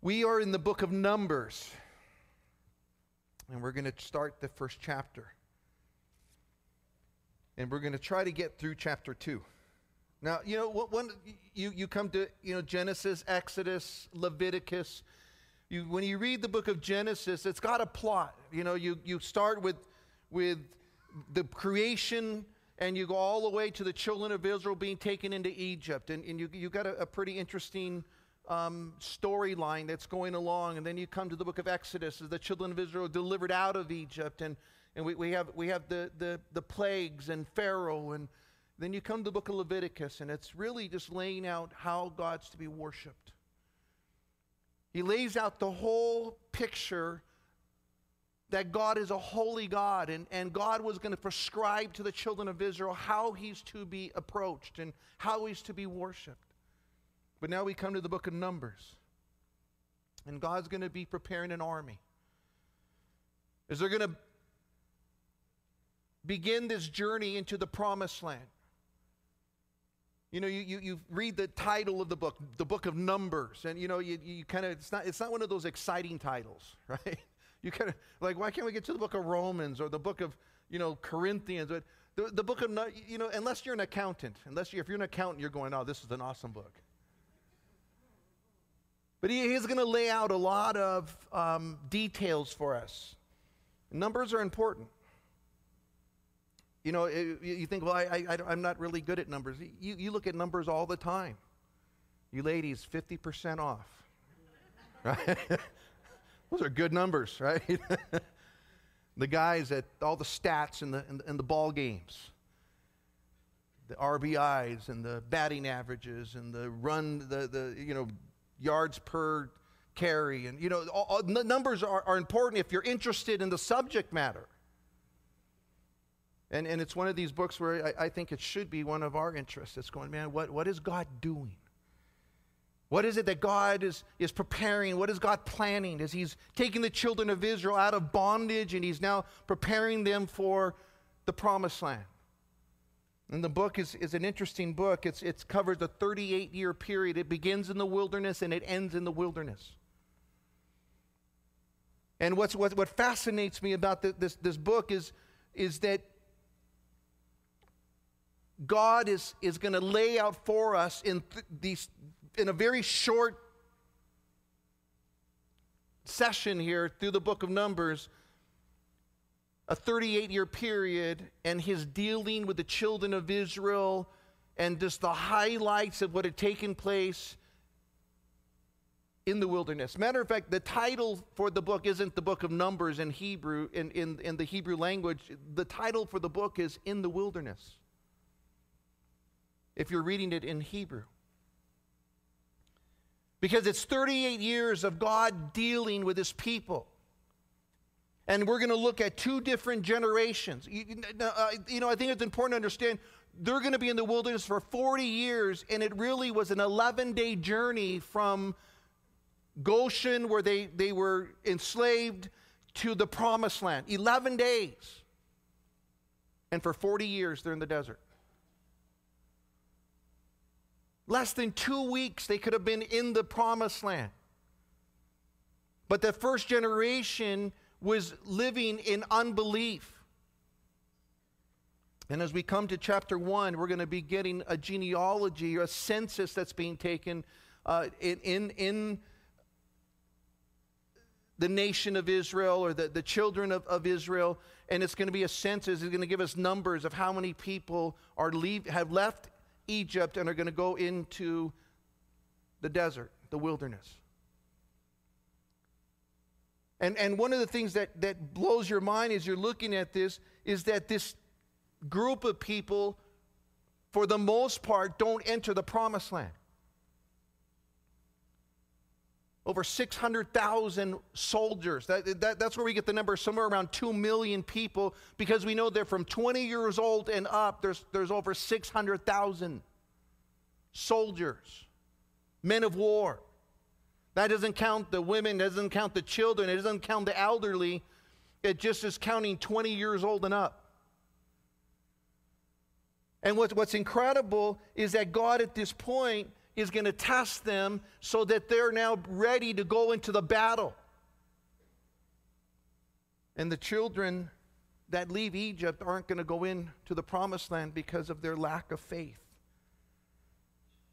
We are in the book of Numbers, and we're going to start the first chapter. And we're going to try to get through chapter 2. Now, when you come to, Genesis, Exodus, Leviticus, when you read the book of Genesis, it's got a plot. You start with the creation, and you go all the way to the children of Israel being taken into Egypt. And you got a pretty interesting storyline that's going along. And then you come to the book of Exodus as the children of Israel are delivered out of Egypt. And we have the plagues and Pharaoh. And then you come to the book of Leviticus, and it's really just laying out how God's to be worshipped. He lays out the whole picture that God is a holy God, and God was going to prescribe to the children of Israel how he's to be approached and how he's to be worshipped. But now we come to the book of Numbers, and God's going to be preparing an army. As they're going to begin this journey into the promised land. You read the title of the book of Numbers, and you kind of, it's not one of those exciting titles, right? You kind of like, why can't we get to the book of Romans or the book of Corinthians? But the book of unless you're an accountant, if you're an accountant, you're going, oh, this is an awesome book. But he's going to lay out a lot of details for us. Numbers are important. You think, well, I'm not really good at numbers. You look at numbers all the time. You ladies, 50% off. Right? Those are good numbers, right? The guys at all the stats in the ball games. The RBIs and the batting averages and the run, the yards per carry. And, the numbers are important if you're interested in the subject matter. And it's one of these books where I think it should be one of our interests. It's going, man, what is God doing? What is it that God is preparing? What is God planning as he's taking the children of Israel out of bondage and he's now preparing them for the promised land? And the book is an interesting book. It covers a 38-year period. It begins in the wilderness and it ends in the wilderness. And what fascinates me about this book is that God is going to lay out for us in a very short session here through the book of Numbers, a 38-year period, and his dealing with the children of Israel and just the highlights of what had taken place in the wilderness. Matter of fact, the title for the book isn't the book of Numbers in Hebrew, in the Hebrew language. The title for the book is In the Wilderness, if you're reading it in Hebrew. Because it's 38 years of God dealing with his people. And we're going to look at two different generations. I think it's important to understand they're going to be in the wilderness for 40 years, and it really was an 11-day journey from Goshen, where they were enslaved, to the promised land. 11 days. And for 40 years, they're in the desert. Less than 2 weeks, they could have been in the promised land. But the first generation was living in unbelief. And as we come to chapter 1, we're going to be getting a genealogy, or a census that's being taken in the nation of Israel, or the children of Israel. And it's going to be a census. It's going to give us numbers of how many people have left Egypt and are going to go into the desert, the wilderness. And one of the things that blows your mind as you're looking at this is that this group of people, for the most part, don't enter the promised land. Over 600,000 soldiers. That's where we get the number, somewhere around 2 million people, because we know they're from 20 years old and up. There's over 600,000 soldiers, men of war. That doesn't count the women, doesn't count the children, it doesn't count the elderly. It just is counting 20 years old and up. And what's incredible is that God at this point, is going to test them so that they're now ready to go into the battle. And the children that leave Egypt aren't going to go into the promised land because of their lack of faith.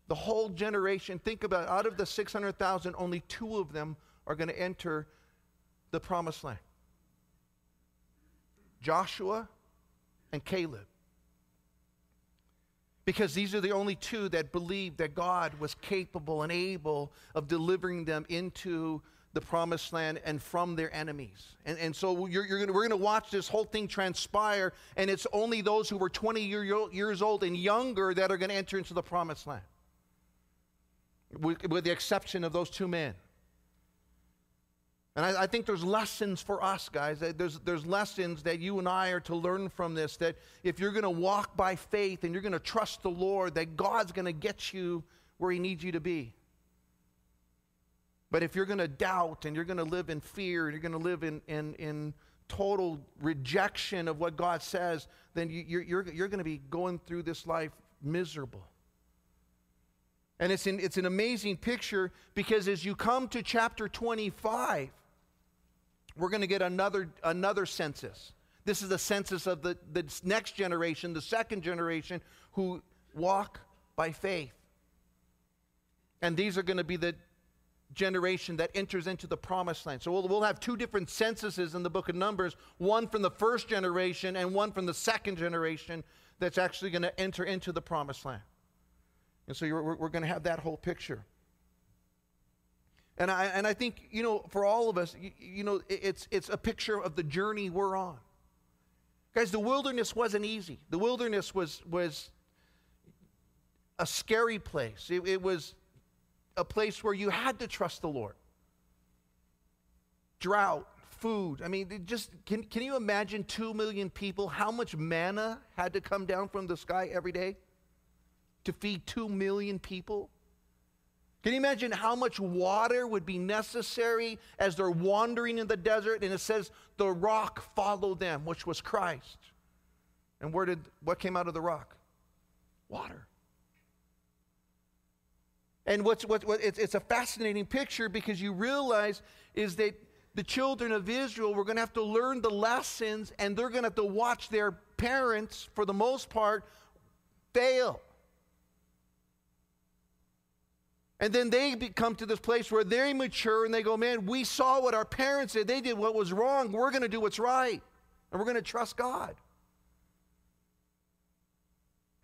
The whole generation, think about it, out of the 600,000, only 2 of them are going to enter the promised land. Joshua and Caleb. Because these are the only 2 that believed that God was capable and able of delivering them into the promised land and from their enemies. And so we're going to watch this whole thing transpire, and it's only those who were 20 years old and younger that are going to enter into the promised land, with the exception of those 2 men. And I think there's lessons for us, guys. There's lessons that you and I are to learn from this, that if you're going to walk by faith and you're going to trust the Lord, that God's going to get you where He needs you to be. But if you're going to doubt and you're going to live in fear, and you're going to live in total rejection of what God says, then you're going to be going through this life miserable. And it's an amazing picture, because as you come to chapter 25, we're going to get another census. This is a census of the next generation, the second generation, who walk by faith. And these are going to be the generation that enters into the promised land. So we'll have 2 different censuses in the book of Numbers, one from the first generation and one from the second generation that's actually going to enter into the promised land. And so we're going to have that whole picture. And I think, for all of us, it's a picture of the journey we're on. Guys, the wilderness wasn't easy. The wilderness was a scary place. It was a place where you had to trust the Lord. Drought, food. I mean, can you imagine 2 million people, how much manna had to come down from the sky every day to feed 2 million people? Can you imagine how much water would be necessary as they're wandering in the desert? And it says the rock followed them, which was Christ. And what came out of the rock? Water. And it's a fascinating picture, because you realize is that the children of Israel were going to have to learn the lessons, and they're going to have to watch their parents, for the most part, fail. And then they come to this place where they mature and they go, man, we saw what our parents did. They did what was wrong. We're going to do what's right. And we're going to trust God.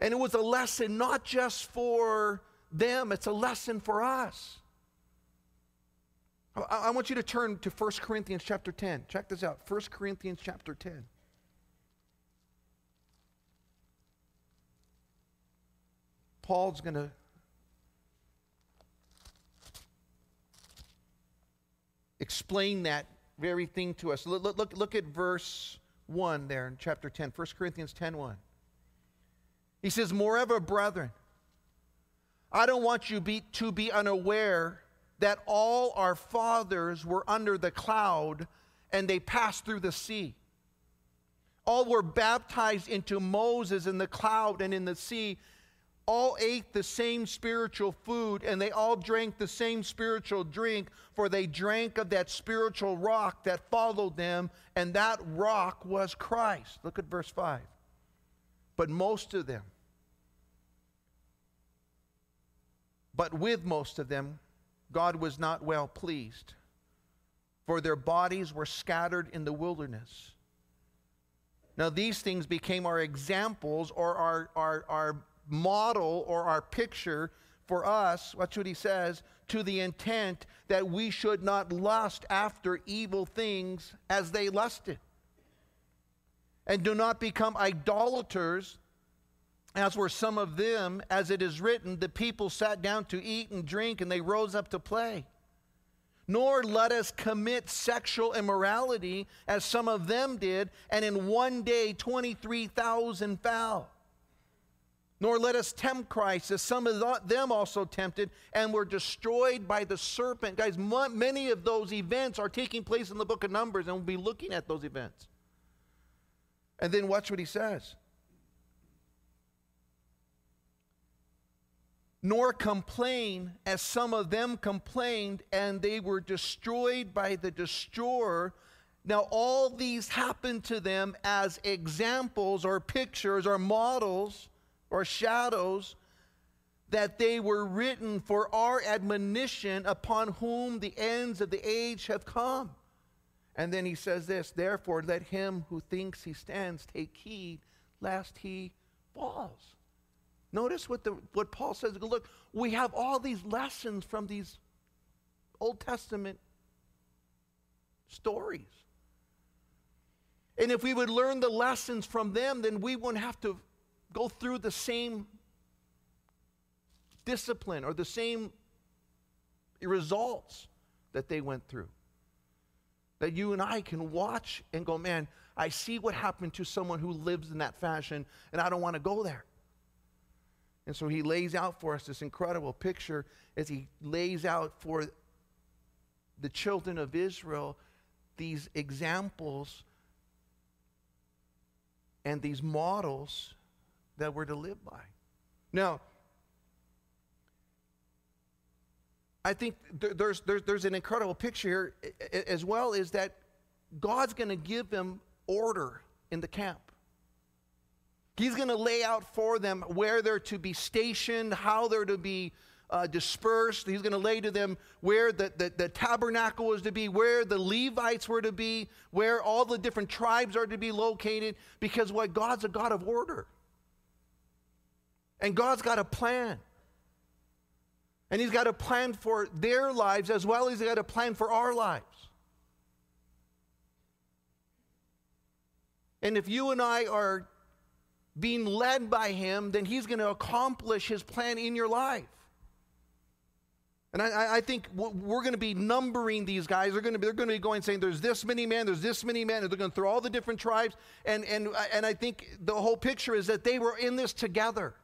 And it was a lesson not just for them, it's a lesson for us. I want you to turn to 1 Corinthians chapter 10. Check this out, 1 Corinthians chapter 10. Paul's going to explain that very thing to us. Look at verse 1 there in chapter 10, 1 Corinthians 10:1. He says, moreover, brethren, I don't want you to be unaware that all our fathers were under the cloud and they passed through the sea. All were baptized into Moses in the cloud and in the sea. All ate the same spiritual food, and they all drank the same spiritual drink, for they drank of that spiritual rock that followed them, and that rock was Christ. Look at verse 5. But with most of them, God was not well pleased, for their bodies were scattered in the wilderness. Now these things became our examples, or our model, or our picture for us. Watch what he says, to the intent that we should not lust after evil things as they lusted. And do not become idolaters, as were some of them, as it is written, the people sat down to eat and drink, and they rose up to play. Nor let us commit sexual immorality, as some of them did, and in one day 23,000 fell. Nor let us tempt Christ, as some of them also tempted, and were destroyed by the serpent. Guys, many of those events are taking place in the book of Numbers, and we'll be looking at those events. And then watch what he says. nor complain as some of them complained, and they were destroyed by the destroyer. Now all these happened to them as examples or pictures or models or shadows, that they were written for our admonition, upon whom the ends of the age have come. And then he says this, therefore let him who thinks he stands take heed lest he falls. Notice what Paul says. Look, we have all these lessons from these Old Testament stories. And if we would learn the lessons from them, then we wouldn't have to go through the same discipline or the same results that they went through. That you and I can watch and go, man, I see what happened to someone who lives in that fashion, and I don't want to go there. And so he lays out for us this incredible picture as he lays out for the children of Israel these examples and these models that we're to live by. Now, I think there's an incredible picture here as well, is that God's going to give them order in the camp. He's going to lay out for them where they're to be stationed, how they're to be dispersed. He's going to lay to them where the tabernacle was to be, where the Levites were to be, where all the different tribes are to be located, because God's a God of order. And God's got a plan. And he's got a plan for their lives as well as he's got a plan for our lives. And if you and I are being led by him, then he's going to accomplish his plan in your life. And I think we're going to be numbering these guys. They're going to be going saying, there's this many men, there's this many men, and they're going to throw all the different tribes. And I think the whole picture is that they were in this together.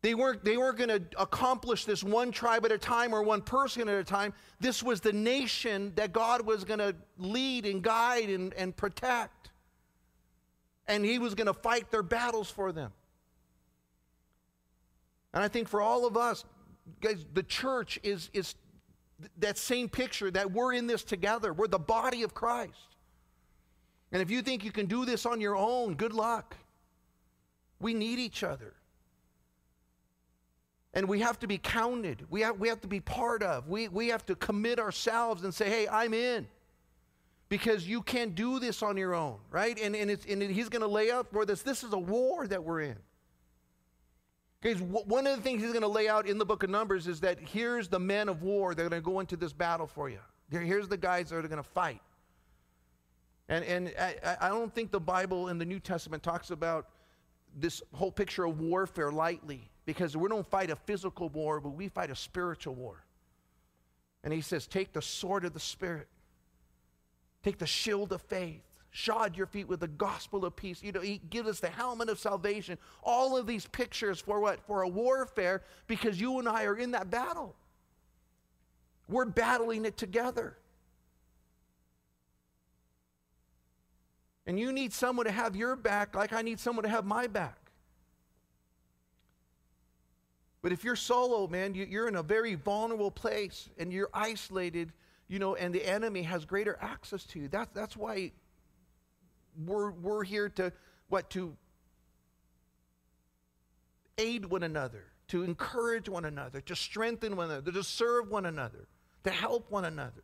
They weren't going to accomplish this one tribe at a time or one person at a time. This was the nation that God was going to lead and guide and protect. And he was going to fight their battles for them. And I think for all of us, guys, the church is that same picture, that we're in this together. We're the body of Christ. And if you think you can do this on your own, good luck. We need each other. And we have to be counted. We have to be part of. We have to commit ourselves and say, hey, I'm in. Because you can't do this on your own, right? And he's going to lay out for this. This is a war that we're in. Because one of the things he's going to lay out in the book of Numbers is that here's the men of war that are going to go into this battle for you. Here's the guys that are going to fight. And I don't think the Bible in the New Testament talks about this whole picture of warfare lightly. Because we don't fight a physical war, but we fight a spiritual war. And he says, take the sword of the Spirit. Take the shield of faith. Shod your feet with the gospel of peace. You know, he gives us the helmet of salvation. All of these pictures for what? For a warfare, because you and I are in that battle. We're battling it together. And you need someone to have your back like I need someone to have my back. But if you're solo, man, you're in a very vulnerable place and you're isolated, you know, and the enemy has greater access to you. That's why we're here to aid one another, to encourage one another, to strengthen one another, to serve one another, to help one another.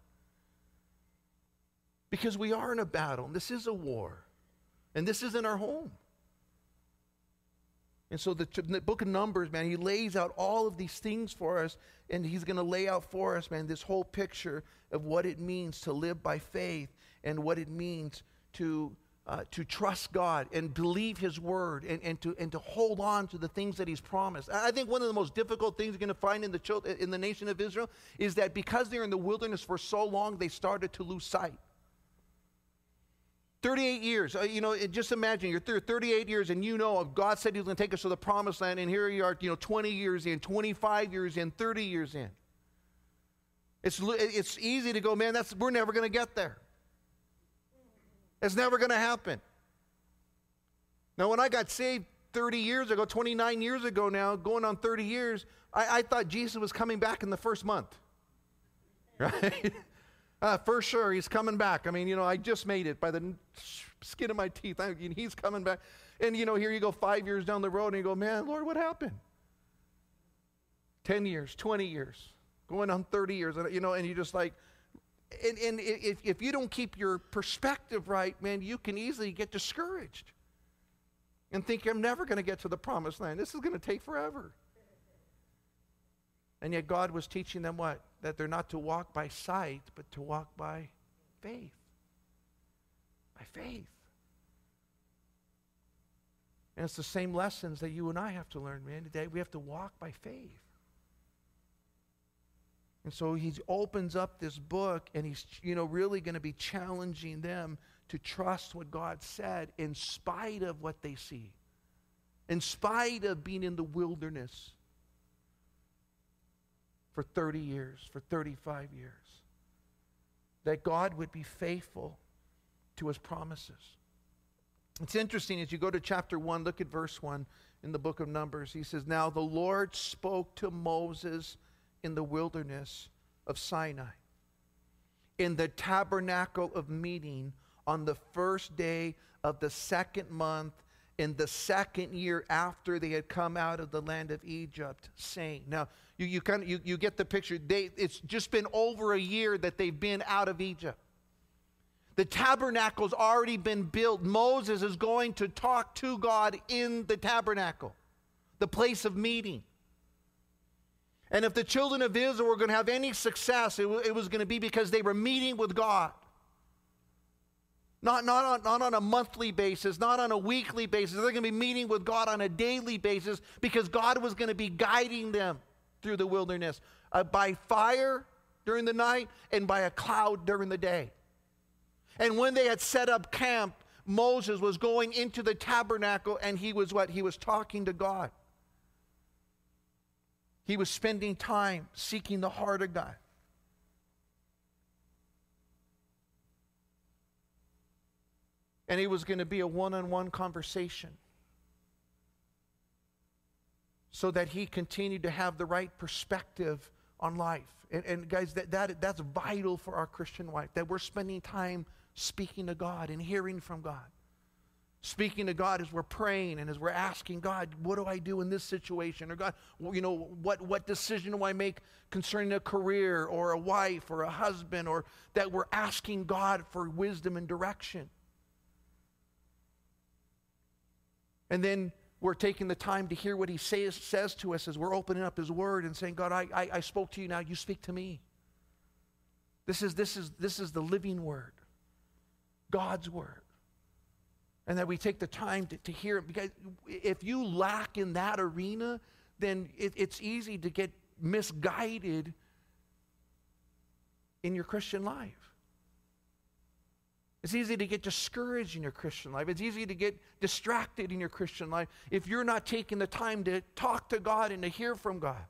Because we are in a battle, and this is a war, and this is in our home. And so the book of Numbers, man, he lays out all of these things for us, and he's going to lay out for us, man, this whole picture of what it means to live by faith and what it means to trust God and believe his word and to hold on to the things that he's promised. I think one of the most difficult things you're going to find in the nation of Israel is that because they're in the wilderness for so long, they started to lose sight. 38 years, just imagine you're through 38 years and God said he was going to take us to the promised land, and here you are, 20 years in, 25 years in, 30 years in. It's easy to go, man, we're never going to get there. It's never going to happen. Now, when I got saved 30 years ago, 29 years ago now, going on 30 years, I thought Jesus was coming back in the first month. Right? For sure, he's coming back. I mean, I just made it by the skin of my teeth. He's coming back. And, here you go 5 years down the road, and you go, man, Lord, what happened? 10 years, 20 years, going on 30 years, and you just like, and if you don't keep your perspective right, man, you can easily get discouraged and think, I'm never going to get to the promised land. This is going to take forever. And yet God was teaching them what? That they're not to walk by sight, but to walk by faith. By faith. And it's the same lessons that you and I have to learn, man. Today we have to walk by faith. And so he opens up this book, and he's really going to be challenging them to trust what God said in spite of what they see. In spite of being in the wilderness for 30 years, for 35 years. That God would be faithful to his promises. It's interesting, as you go to chapter 1, look at verse 1 in the book of Numbers. He says, now the Lord spoke to Moses in the wilderness of Sinai, in the tabernacle of meeting, on the first day of the second month, in the second year after they had come out of the land of Egypt, saying. Now, you get the picture. It's just been over a year that they've been out of Egypt. The tabernacle's already been built. Moses is going to talk to God in the tabernacle, the place of meeting. And if the children of Israel were going to have any success, it was going to be because they were meeting with God. Not on a monthly basis, not on a weekly basis. They're going to be meeting with God on a daily basis because God was going to be guiding them through the wilderness by fire during the night and by a cloud during the day. And when they had set up camp, Moses was going into the tabernacle, and he was what? He was talking to God. He was spending time seeking the heart of God. And it was going to be a one-on-one conversation so that he continued to have the right perspective on life. And guys, that's vital for our Christian life, that we're spending time speaking to God and hearing from God. Speaking to God as we're praying and as we're asking God, what do I do in this situation? Or God, what decision do I make concerning a career or a wife or a husband? Or that we're asking God for wisdom and direction. And then we're taking the time to hear what he says to us as we're opening up his word and saying, God, I spoke to you, now you speak to me. This is the living word, God's word. And that we take the time to hear it. Because if you lack in that arena, then it's easy to get misguided in your Christian life. It's easy to get discouraged in your Christian life. It's easy to get distracted in your Christian life if you're not taking the time to talk to God and to hear from God.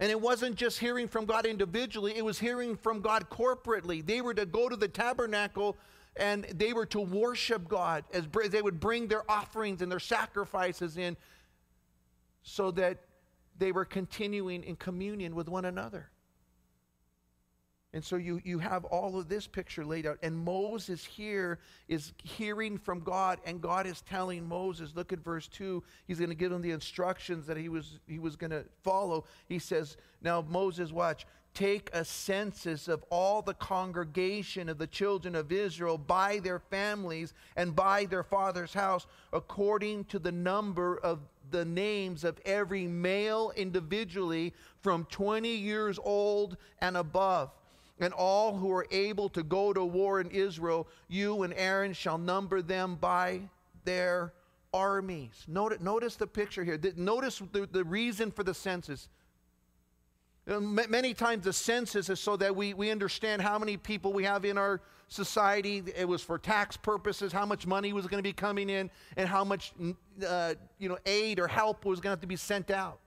And it wasn't just hearing from God individually, it was hearing from God corporately. They were to go to the tabernacle and they were to worship God as they would bring their offerings and their sacrifices in so that they were continuing in communion with one another. And so you have all of this picture laid out. And Moses here is hearing from God, and God is telling Moses, look at verse 2, he's going to give him the instructions that he was going to follow. He says, now Moses, watch, take a census of all the congregation of the children of Israel by their families and by their father's house, according to the number of the names of every male individually from 20 years old and above. And all who are able to go to war in Israel, you and Aaron shall number them by their armies. Notice the picture here. Notice the reason for the census. Many times the census is so that we understand how many people we have in our society. It was for tax purposes, how much money was going to be coming in, and how much aid or help was going to have to be sent out.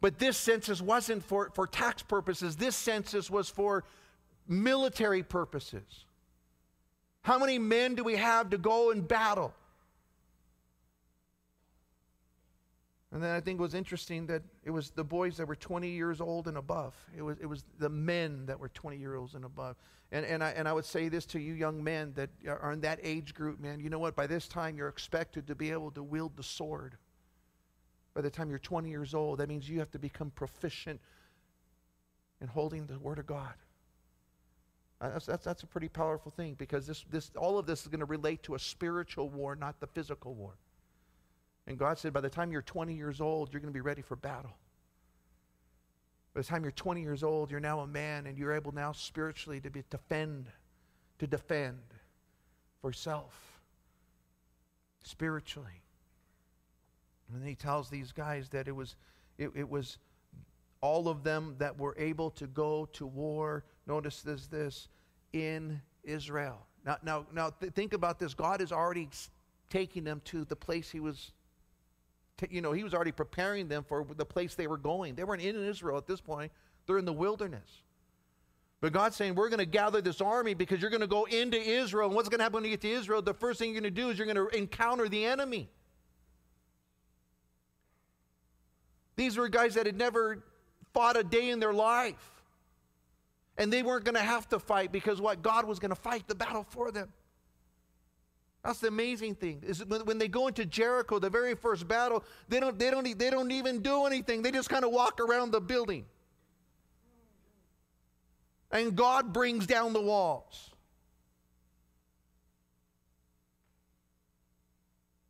But this census wasn't for tax purposes. This census was for military purposes. How many men do we have to go and battle? And then I think it was interesting that it was the boys that were 20 years old and above. It was the men that were 20 years old and above. And I would say this to you young men that are in that age group, man. You know what? By this time, you're expected to be able to wield the sword. By the time you're 20 years old, that means you have to become proficient in holding the Word of God. That's a pretty powerful thing, because all of this is going to relate to a spiritual war, not the physical war. And God said, by the time you're 20 years old, you're going to be ready for battle. By the time you're 20 years old, you're now a man, and you're able now spiritually to defend for yourself, spiritually. And then he tells these guys that it was all of them that were able to go to war. Notice this in Israel. Now think about this. God is already taking them to the place he was. He was already preparing them for the place they were going. They weren't in Israel at this point. They're in the wilderness. But God's saying, we're going to gather this army because you're going to go into Israel. And what's going to happen when you get to Israel? The first thing you're going to do is you're going to encounter the enemy. These were guys that had never fought a day in their life. And they weren't going to have to fight, because what? God was going to fight the battle for them. That's the amazing thing. Is when they go into Jericho, the very first battle, they don't even do anything. They just kind of walk around the building. And God brings down the walls.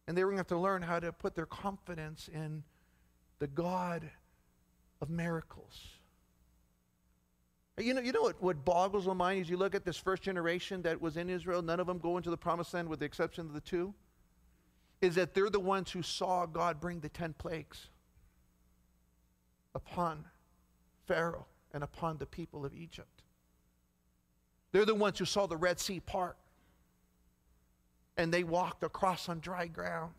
And they were going to have to learn how to put their confidence in the God of miracles. You know what boggles my mind is you look at this first generation that was in Israel, none of them go into the promised land with the exception of the two, is that they're the ones who saw God bring the 10 plagues upon Pharaoh and upon the people of Egypt. They're the ones who saw the Red Sea part, and they walked across on dry ground.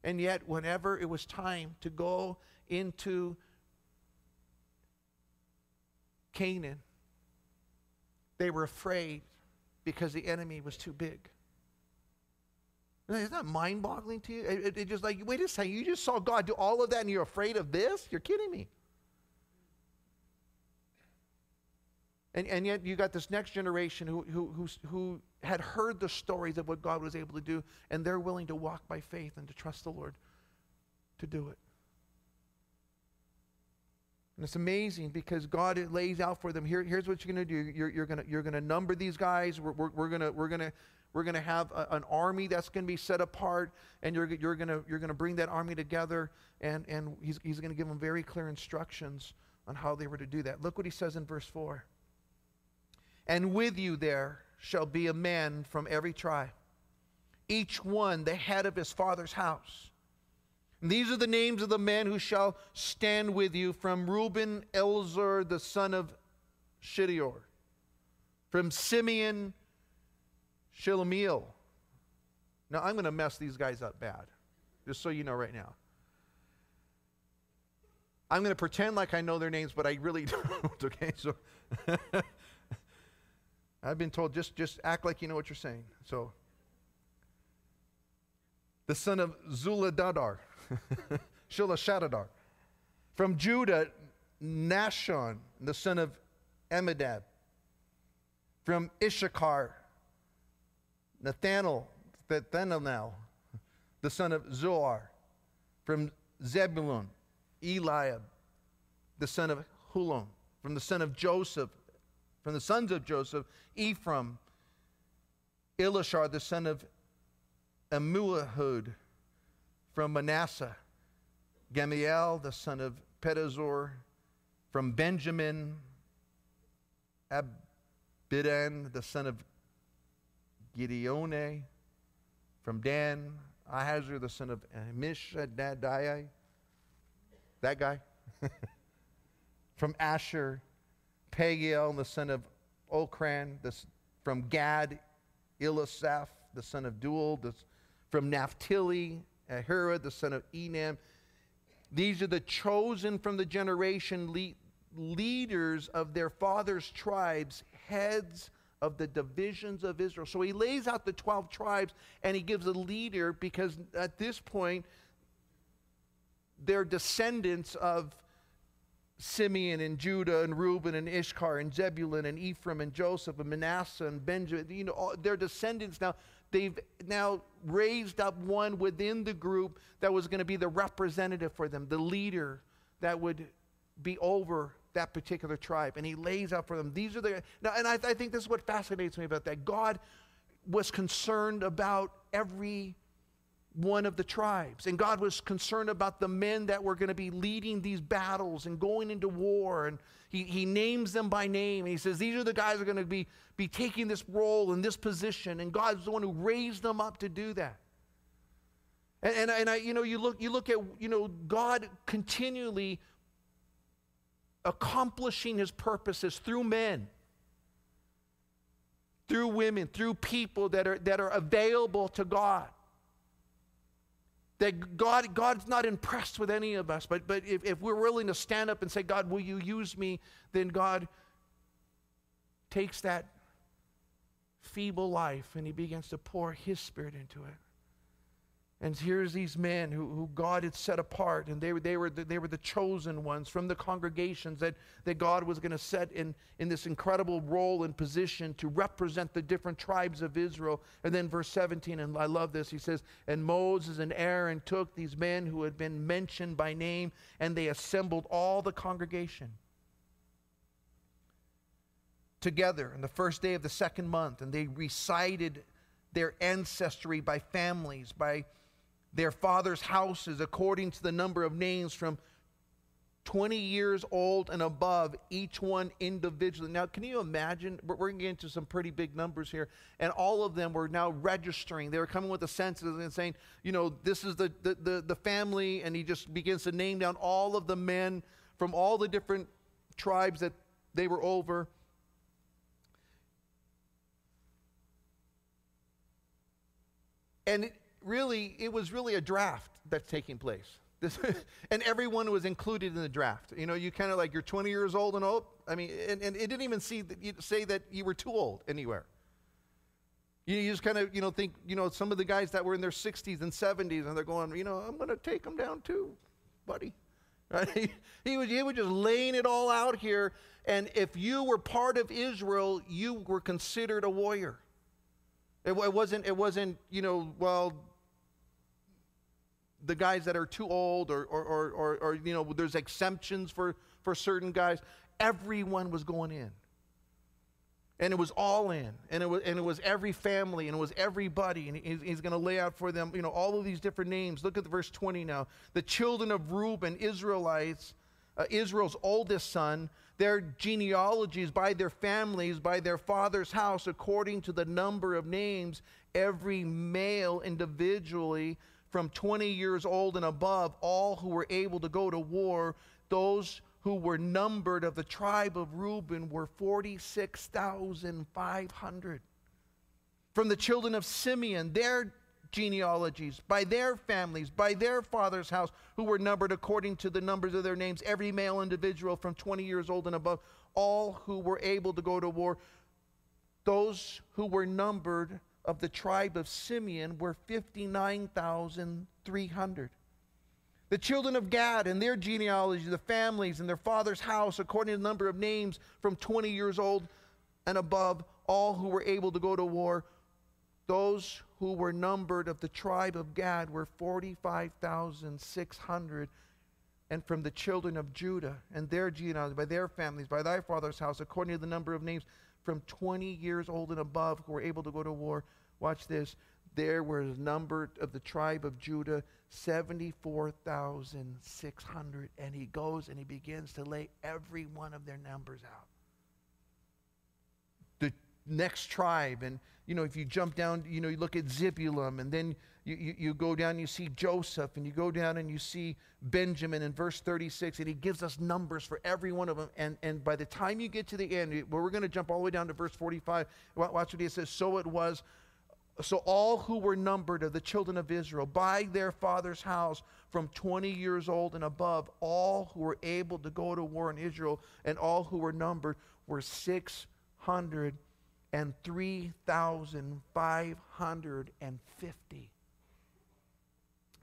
And yet, whenever it was time to go into Canaan, they were afraid because the enemy was too big. Isn't that mind-boggling to you? It just like, wait a second, you just saw God do all of that and you're afraid of this? You're kidding me. And yet you got this next generation who had heard the stories of what God was able to do, and they're willing to walk by faith and to trust the Lord to do it. And it's amazing because God lays out for them. Here's what you're going to do. You're going to number these guys. We're going to have an army that's going to be set apart, and you're going to bring that army together. And he's going to give them very clear instructions on how they were to do that. Look what he says in verse 4. And with you there shall be a man from every tribe, each one the head of his father's house. And these are the names of the men who shall stand with you: from Reuben, Elzar, the son of Shittior; from Simeon, Shelomiel. Now, I'm going to mess these guys up bad, just so you know right now. I'm going to pretend like I know their names, but I really don't, okay? So I've been told, just act like you know what you're saying. So, the son of Zuladadar, Shilashadadar. From Judah, Nashon, the son of Amminadab. From Issachar, Nathanael, the son of Zoar. From Zebulun, Eliab, the son of Hulon. From the son of Joseph, from the sons of Joseph, Ephraim, Elishar, the son of Ammuahud. From Manasseh, Gamaliel, the son of Pedazur. From Benjamin, Abidan, the son of Gideone. From Dan, Ahazur, the son of Amishadai. That guy. From Asher, Pagiel, the son of Okran. From Gad, Elisaph, the son of Duel. From Naphtali, Ahira, the son of Enam. These are the chosen from the generation, leaders of their fathers' tribes, heads of the divisions of Israel. So he lays out the 12 tribes, and he gives a leader, because at this point, they're descendants of Simeon and Judah and Reuben and Issachar and Zebulun and Ephraim and Joseph and Manasseh and Benjamin. You know, their descendants now, they've now raised up one within the group that was going to be the representative for them, the leader that would be over that particular tribe. And he lays out for them. These are the, now, and I think this is what fascinates me about that. God was concerned about every one of the tribes. And God was concerned about the men that were going to be leading these battles and going into war. And he names them by name. And he says, these are the guys who are going to be taking this role in this position. And God's the one who raised them up to do that. And I, you know, you look at, you know, God continually accomplishing his purposes through men, through women, through people that are available to God. That God's not impressed with any of us, but if we're willing to stand up and say, God, will you use me? Then God takes that feeble life and he begins to pour his Spirit into it. And here's these men who God had set apart, and they were the chosen ones from the congregations that God was going to set in this incredible role and position to represent the different tribes of Israel. And then verse 17, and I love this, he says, and Moses and Aaron took these men who had been mentioned by name, and they assembled all the congregation together on the first day of the second month, and they recited their ancestry by families, by their fathers' houses, according to the number of names from 20 years old and above, each one individually. Now, can you imagine? We're going to get into some pretty big numbers here. And all of them were now registering. They were coming with the census and saying, you know, this is the family. And he just begins to name down all of the men from all the different tribes that they were over. And it was really a draft that's taking place. And everyone was included in the draft. You know, you kind of like, you're 20 years old and old. I mean, and it didn't even say that you were too old anywhere. You just kind of, you know, think, you know, some of the guys that were in their 60s and 70s, and they're going, you know, I'm going to take them down too, buddy. Right? He was just laying it all out here. And if you were part of Israel, you were considered a warrior. It wasn't, you know, well, the guys that are too old or you know, there's exemptions for certain guys. Everyone was going in. And it was all in. And it was every family, and it was everybody. And he's going to lay out for them, you know, all of these different names. Look at the verse 20 now. The children of Reuben, Israelites, Israel's oldest son, their genealogies by their families, by their father's house, according to the number of names, every male individually from 20 years old and above, all who were able to go to war. Those who were numbered of the tribe of Reuben were 46,500. From the children of Simeon, their genealogies, by their families, by their father's house, who were numbered according to the numbers of their names, every male individual from 20 years old and above, all who were able to go to war. Those who were numbered of the tribe of Simeon were 59,300. The children of Gad and their genealogy, the families and their father's house, according to the number of names from 20 years old and above, all who were able to go to war. Those who were numbered of the tribe of Gad were 45,600. And from the children of Judah and their genealogy, by their families, by their father's house, according to the number of names from 20 years old and above, who were able to go to war. Watch this. There were numbered of the tribe of Judah 74,600. And he goes and he begins to lay every one of their numbers out. The next tribe, and you know, if you jump down, you know, you look at Zebulun, and then you go down and you see Joseph, and you go down and you see Benjamin in verse 36, and he gives us numbers for every one of them. And by the time you get to the end, where we're going to jump all the way down to verse 45, watch what he says. So it was, so all who were numbered of the children of Israel by their father's house from 20 years old and above, all who were able to go to war in Israel, and all who were numbered were 600. and 3,550.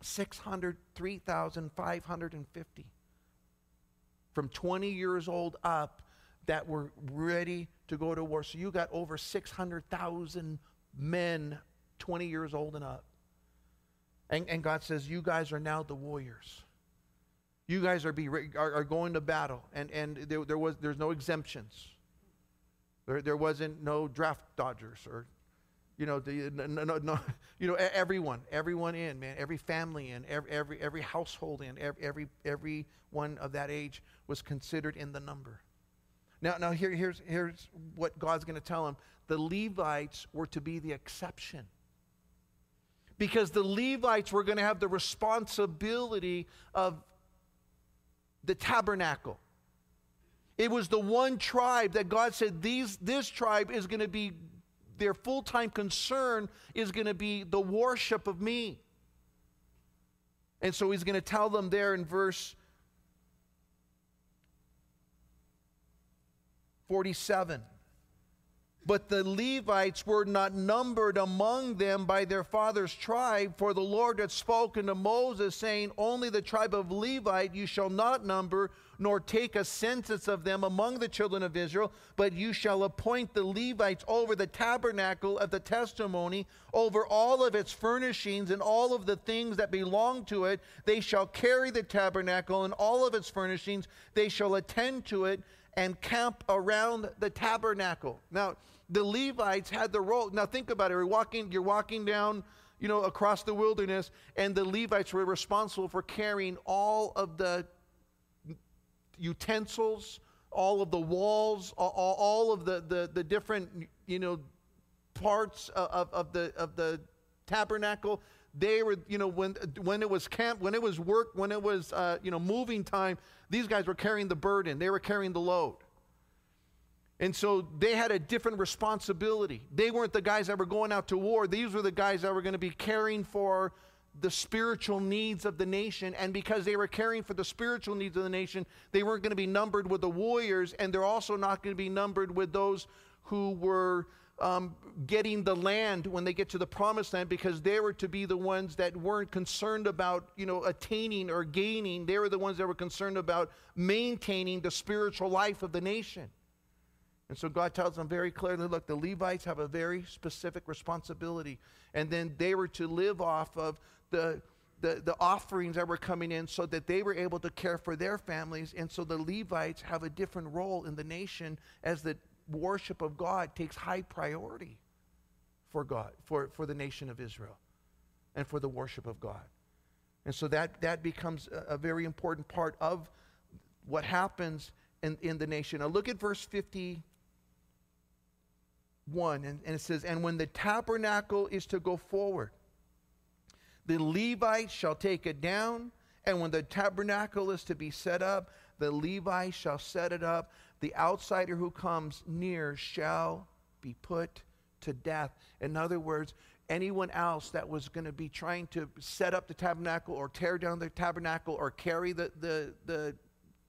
3,550. From 20 years old up that were ready to go to war. So you got over 600,000 men 20 years old and up. And God says, you guys are now the warriors. You guys are going to battle. And there's no exemptions. There wasn't no draft dodgers or, everyone in, man, every family in, every household in, every one of that age was considered in the number. Now here's what God's going to tell them. The Levites were to be the exception. Because the Levites were going to have the responsibility of the tabernacle. It was the one tribe that God said, this tribe is going to be, their full-time concern is going to be the worship of me. And so he's going to tell them there in verse 47. But the Levites were not numbered among them by their father's tribe, for the Lord had spoken to Moses, saying, only the tribe of Levite you shall not number, nor take a census of them among the children of Israel, but you shall appoint the Levites over the tabernacle of the testimony, over all of its furnishings and all of the things that belong to it. They shall carry the tabernacle and all of its furnishings. They shall attend to it and camp around the tabernacle. Now, the Levites had the role. Now think about it. You're walking down, across the wilderness, and the Levites were responsible for carrying all of the utensils, all of the walls, all of the different, parts of the tabernacle. They were, when it was camp, when it was work, when it was, moving time, these guys were carrying the burden. They were carrying the load. And so they had a different responsibility. They weren't the guys that were going out to war. These were the guys that were going to be caring for the spiritual needs of the nation. And because they were caring for the spiritual needs of the nation, they weren't going to be numbered with the warriors, and they're also not going to be numbered with those who were getting the land when they get to the promised land, because they were to be the ones that weren't concerned about, attaining or gaining. They were the ones that were concerned about maintaining the spiritual life of the nation. And so God tells them very clearly, look, the Levites have a very specific responsibility. And then they were to live off of the offerings that were coming in so that they were able to care for their families. And so the Levites have a different role in the nation as the worship of God takes high priority for God, for the nation of Israel and for the worship of God. And so that becomes a very important part of what happens in the nation. Now look at verse 51, and it says, and when the tabernacle is to go forward, the Levites shall take it down, and when the tabernacle is to be set up, the Levites shall set it up. The outsider who comes near shall be put to death. In other words, anyone else that was going to be trying to set up the tabernacle or tear down the tabernacle or carry the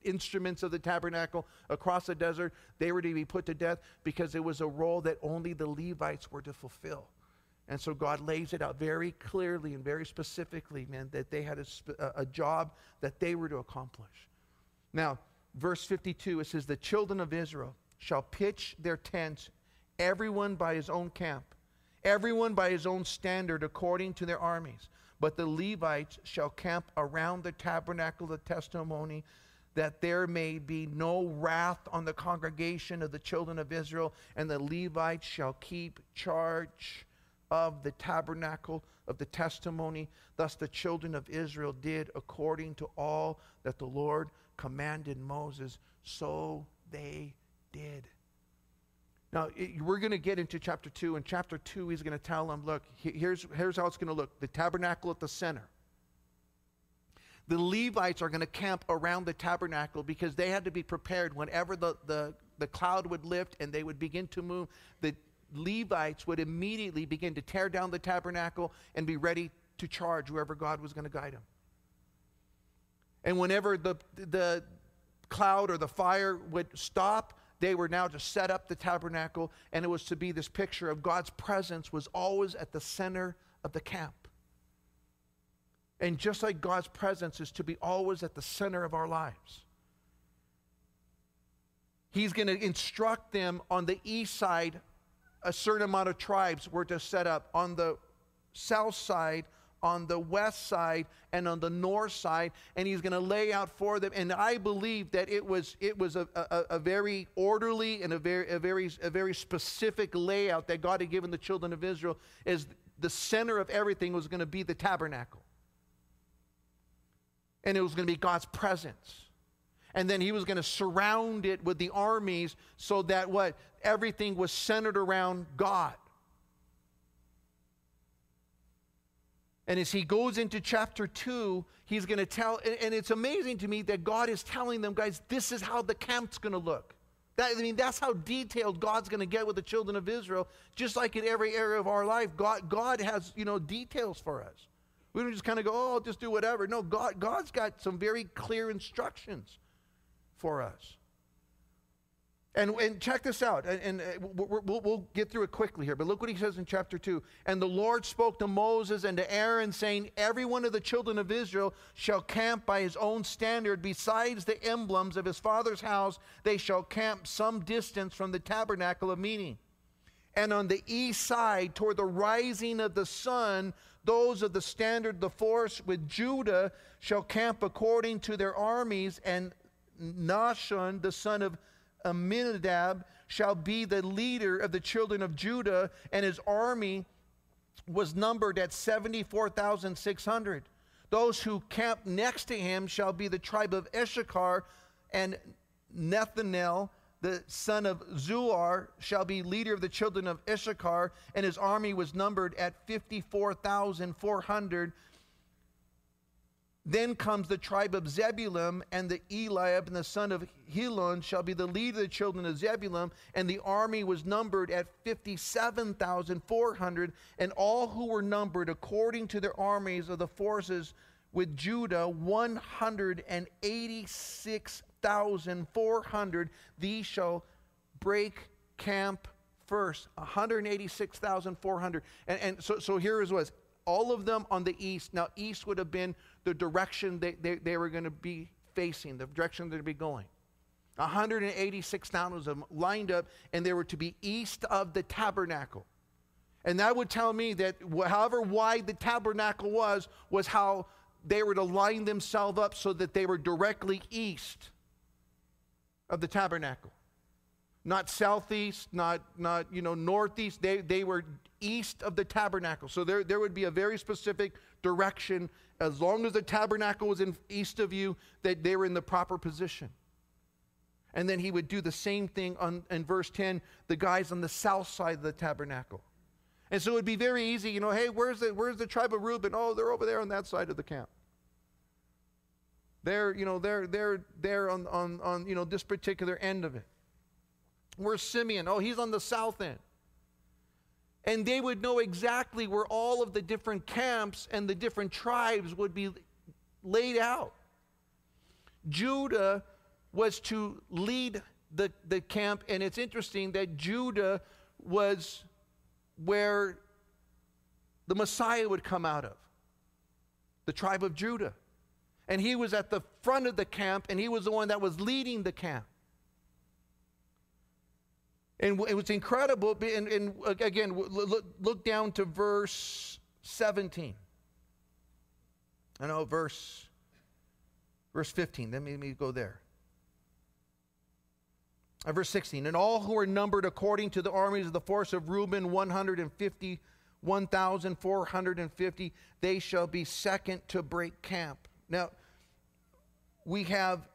instruments of the tabernacle across the desert, they were to be put to death, because it was a role that only the Levites were to fulfill. And so God lays it out very clearly and very specifically, man, that they had a job that they were to accomplish. Now, verse 52, it says, the children of Israel shall pitch their tents, everyone by his own camp, everyone by his own standard according to their armies. But the Levites shall camp around the tabernacle of the testimony, that there may be no wrath on the congregation of the children of Israel, and the Levites shall keep charge of the tabernacle of the testimony. Thus the children of Israel did according to all that the Lord commanded Moses, so they did. Now, we're going to get into chapter 2. In chapter 2, he's going to tell them, look, here's how it's going to look. The tabernacle at the center. The Levites are going to camp around the tabernacle, because they had to be prepared whenever the cloud would lift and they would begin to move. The Levites would immediately begin to tear down the tabernacle and be ready to charge whoever God was going to guide them. And whenever the cloud or the fire would stop, They were now to set up the tabernacle, and it was to be this picture of God's presence was always at the center of the camp. And just like God's presence is to be always at the center of our lives, He's going to instruct them on the east side. A certain amount of tribes were to set up on the south side, on the west side, and on the north side, and He's going to lay out for them. And I believe that it was a very orderly and a very specific layout that God had given the children of Israel. As the center of everything was going to be the tabernacle, and it was going to be God's presence. And then He was going to surround it with the armies so that everything was centered around God. And as He goes into chapter 2, He's going to tell, and it's amazing to me that God is telling them, guys, this is how the camp's going to look. That's how detailed God's going to get with the children of Israel. Just like in every area of our life, God has, details for us. We don't just kind of go, oh, I'll just do whatever. No, God's got some very clear instructions for us. And check this out, and we'll get through it quickly here, but look what He says in chapter 2. And the Lord spoke to Moses and to Aaron, saying, every one of the children of Israel shall camp by his own standard. Besides the emblems of his father's house, they shall camp some distance from the tabernacle of meeting. And on the east side, toward the rising of the sun, those of the standard, the force with Judah, shall camp according to their armies, and Nahshon, the son of Amminadab, shall be the leader of the children of Judah, and his army was numbered at 74,600. Those who camp next to him shall be the tribe of Issachar, and Nethanel, the son of Zuar, shall be leader of the children of Issachar, and his army was numbered at 54,400. Then comes the tribe of Zebulun, and the Eliab, and the son of Helon shall be the leader of the children of Zebulun, and the army was numbered at 57,400, and all who were numbered according to their armies of the forces with Judah, 186,400. These shall break camp first. 186,400. And so here is what. All of them on the east. Now, east would have been the direction they were going to be facing, the direction they'd be going. 186,000 of them lined up, and they were to be east of the tabernacle. And that would tell me that however wide the tabernacle was how they were to line themselves up so that they were directly east of the tabernacle. Not southeast, not northeast. They were east of the tabernacle. So there would be a very specific direction. As long as the tabernacle was in east of you, that they were in the proper position. And then He would do the same thing in verse 10, the guys on the south side of the tabernacle. And so it would be very easy, hey, where's the tribe of Reuben? Oh, they're over there on that side of the camp. They're on this particular end of it. Where's Simeon? Oh, he's on the south end. And they would know exactly where all of the different camps and the different tribes would be laid out. Judah was to lead the camp, and it's interesting that Judah was where the Messiah would come out of, the tribe of Judah. And he was at the front of the camp, and he was the one that was leading the camp. And it was incredible. And again, look down to verse 17. I know, verse 15. Let me go there. Verse 16. And all who are numbered according to the armies of the force of Reuben, 151,450, they shall be second to break camp. Now, we have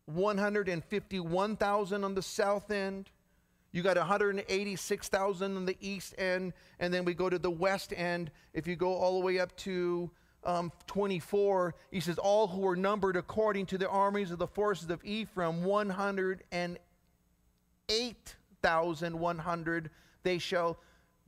151,000 on the south end. You got 186,000 on the east end, and then we go to the west end. If you go all the way up to 24, he says, all who are numbered according to the armies of the forces of Ephraim, 108,100, they shall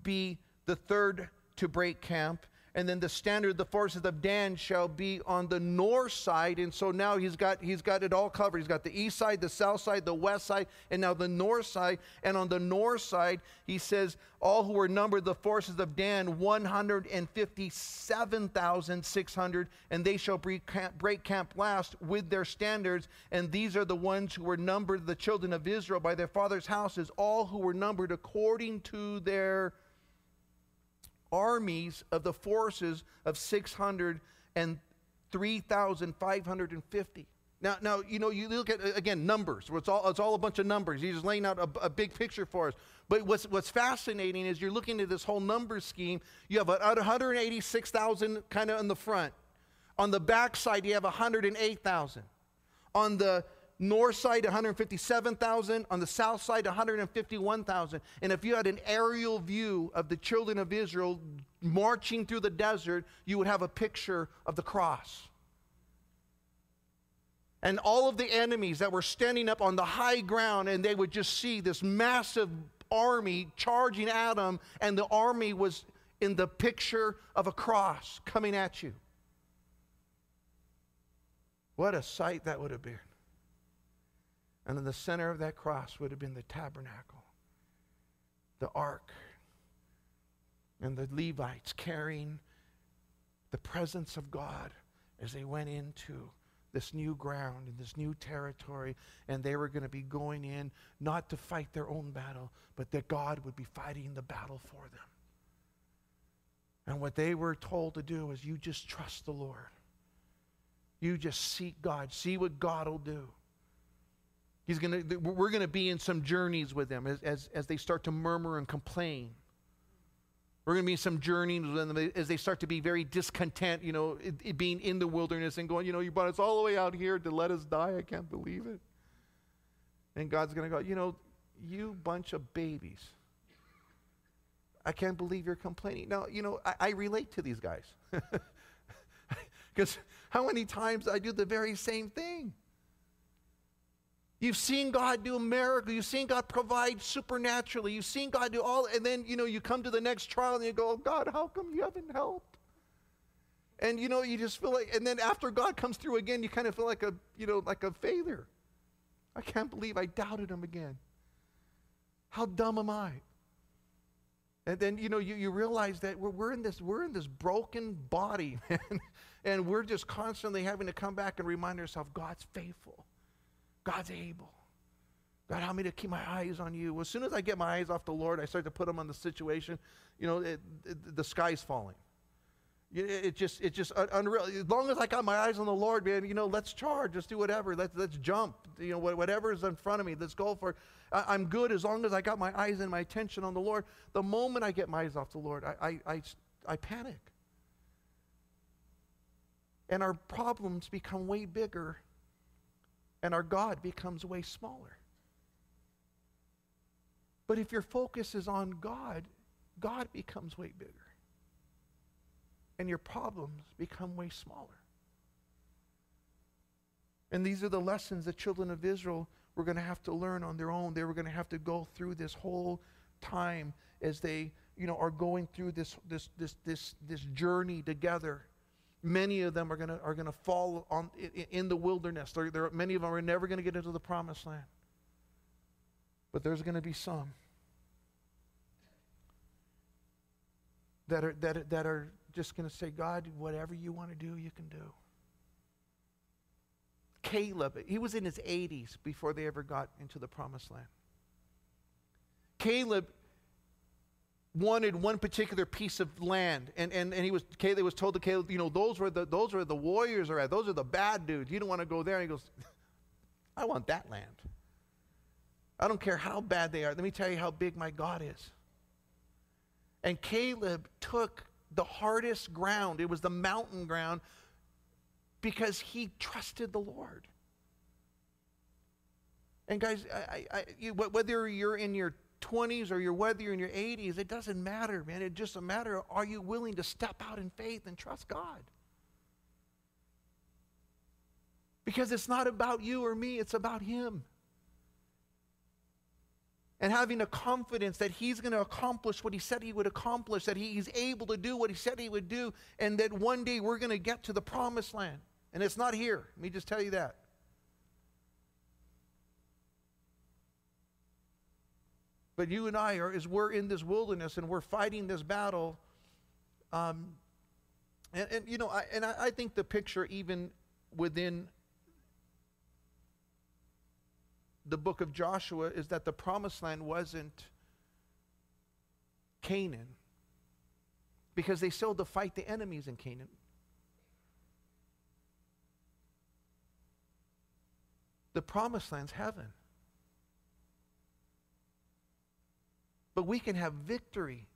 be the third to break camp. And then the standard of the forces of Dan shall be on the north side. And so now he's got it all covered. He's got the east side, the south side, the west side, and now the north side. And on the north side, he says, all who were numbered the forces of Dan, 157,600, and they shall break camp last with their standards. And these are the ones who were numbered, the children of Israel, by their fathers' houses, all who were numbered according to their armies of the forces of 603,550. Now, you look at, again, numbers. It's all a bunch of numbers. He's just laying out a big picture for us. But what's fascinating is you're looking at this whole number scheme. You have 186,000 kind of in the front. On the back side, you have 108,000. On the north side, 157,000. On the south side, 151,000. And if you had an aerial view of the children of Israel marching through the desert, you would have a picture of the cross. And all of the enemies that were standing up on the high ground, and they would just see this massive army charging at them, and the army was in the picture of a cross coming at you. What a sight that would have been. And in the center of that cross would have been the tabernacle, the ark, and the Levites carrying the presence of God as they went into this new ground and this new territory. And they were going to be going in not to fight their own battle, but that God would be fighting the battle for them. And what they were told to do is, you just trust the Lord. You just seek God. See what God will do. We're going to be in some journeys with them as they start to murmur and complain. We're going to be in some journeys with them as they start to be very discontent, being in the wilderness and going, you brought us all the way out here to let us die. I can't believe it. And God's going to go, you bunch of babies. I can't believe you're complaining. Now, I relate to these guys. Because how many times I do the very same thing? You've seen God do a miracle. You've seen God provide supernaturally. You've seen God do all, and then, you come to the next trial and you go, oh, God, how come you haven't helped? And, you just feel like, and then after God comes through again, you kind of feel like a failure. I can't believe I doubted him again. How dumb am I? And then, you realize that we're in this broken body, man, and we're just constantly having to come back and remind ourselves, God's faithful. God's able. God, help me to keep my eyes on you. As soon as I get my eyes off the Lord, I start to put them on the situation. The sky's falling. It's just unreal. As long as I got my eyes on the Lord, man, let's charge. Let's do whatever. Let's jump. Whatever's in front of me, let's go for it. I'm good as long as I got my eyes and my attention on the Lord. The moment I get my eyes off the Lord, I panic. And our problems become way bigger. And our God becomes way smaller. But if your focus is on God, God becomes way bigger. And your problems become way smaller. And these are the lessons the children of Israel were going to have to learn on their own. They were going to have to go through this whole time as they, are going through this journey together. Many of them are going to fall in the wilderness. Many of them are never going to get into the promised land. But there's going to be some that are just going to say, God, whatever you want to do, you can do. Caleb, he was in his 80s before they ever got into the promised land. Caleb wanted one particular piece of land, and Caleb was told to Caleb, those were the warriors are at. Those are the bad dudes. You don't want to go there. And he goes, I want that land. I don't care how bad they are. Let me tell you how big my God is. And Caleb took the hardest ground. It was the mountain ground because he trusted the Lord. And guys, whether you're in your 20s or whether you're in your 80s, it doesn't matter, man. It's just a matter of, are you willing to step out in faith and trust God? Because it's not about you or me, it's about him. and having a confidence that he's going to accomplish what he said he would accomplish, that he's able to do what he said he would do, and that one day we're going to get to the promised land. And it's not here. Let me just tell you that. But you and I as we're in this wilderness and we're fighting this battle, I think the picture even within the book of Joshua is that the promised land wasn't Canaan, because they still had to fight the enemies in Canaan. The promised land's heaven. But we can have victory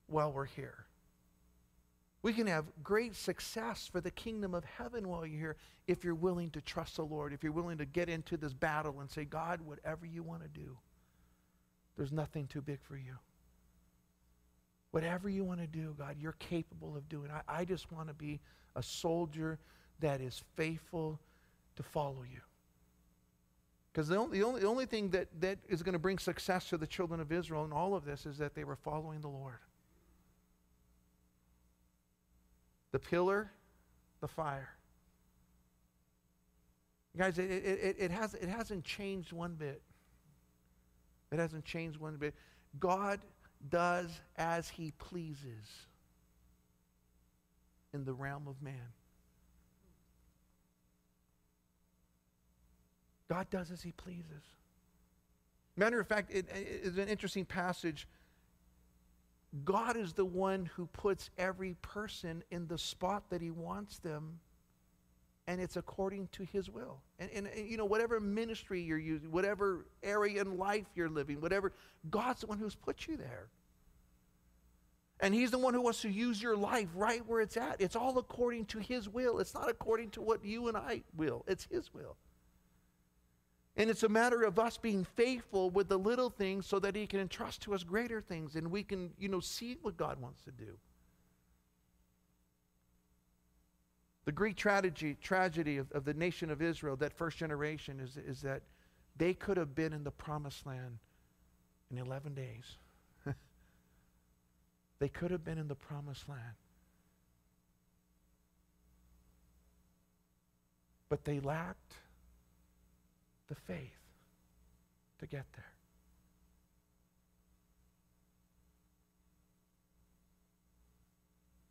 while we're here. We can have great success for the kingdom of heaven while you're here if you're willing to trust the Lord, if you're willing to get into this battle and say, God, whatever you want to do, there's nothing too big for you. Whatever you want to do, God, you're capable of doing. I just want to be a soldier that is faithful to follow you. Because the only thing that is going to bring success to the children of Israel in all of this is that they were following the Lord. The pillar, the fire. Guys, it hasn't changed one bit. It hasn't changed one bit. God does as he pleases in the realm of man. God does as he pleases. Matter of fact, it is an interesting passage. God is the one who puts every person in the spot that he wants them, and it's according to his will. And whatever ministry you're using, whatever area in life you're living, whatever, God's the one who's put you there. And he's the one who wants to use your life right where it's at. It's all according to his will. It's not according to what you and I will. It's his will. And it's a matter of us being faithful with the little things so that he can entrust to us greater things, and we can, see what God wants to do. The great tragedy of the nation of Israel, that first generation, is that they could have been in the promised land in 11 days. They could have been in the promised land. But they lacked the faith to get there.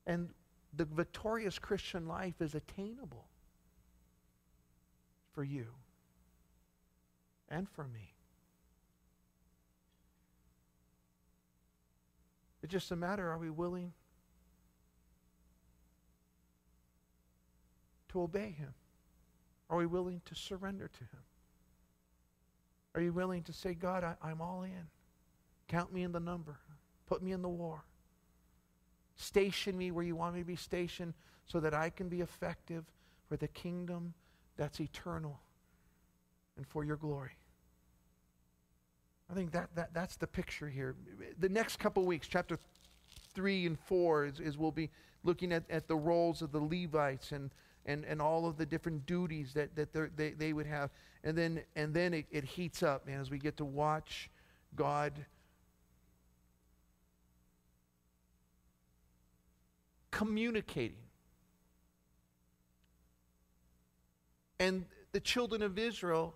And the victorious Christian life is attainable for you and for me. It's just a matter, are we willing to obey him? Are we willing to surrender to him? Are you willing to say, God, I'm all in. Count me in the number. Put me in the war. Station me where you want me to be stationed so that I can be effective for the kingdom that's eternal and for your glory. I think that's the picture here. The next couple weeks, chapter 3 and 4, is we'll be looking at the roles of the Levites and all of the different duties that they would have. And then it heats up, man, as we get to watch God communicating. And the children of Israel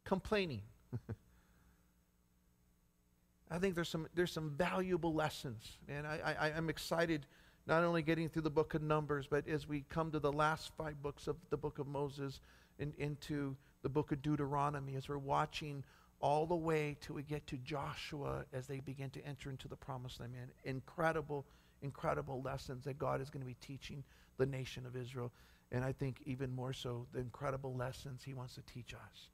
complaining. I think there's some valuable lessons, and I'm excited not only getting through the book of Numbers, but as we come to the last 5 books of the book of Moses and into the book of Deuteronomy, as we're watching all the way till we get to Joshua as they begin to enter into the promised land. Man, incredible lessons that God is going to be teaching the nation of Israel, and I think even more so the incredible lessons he wants to teach us.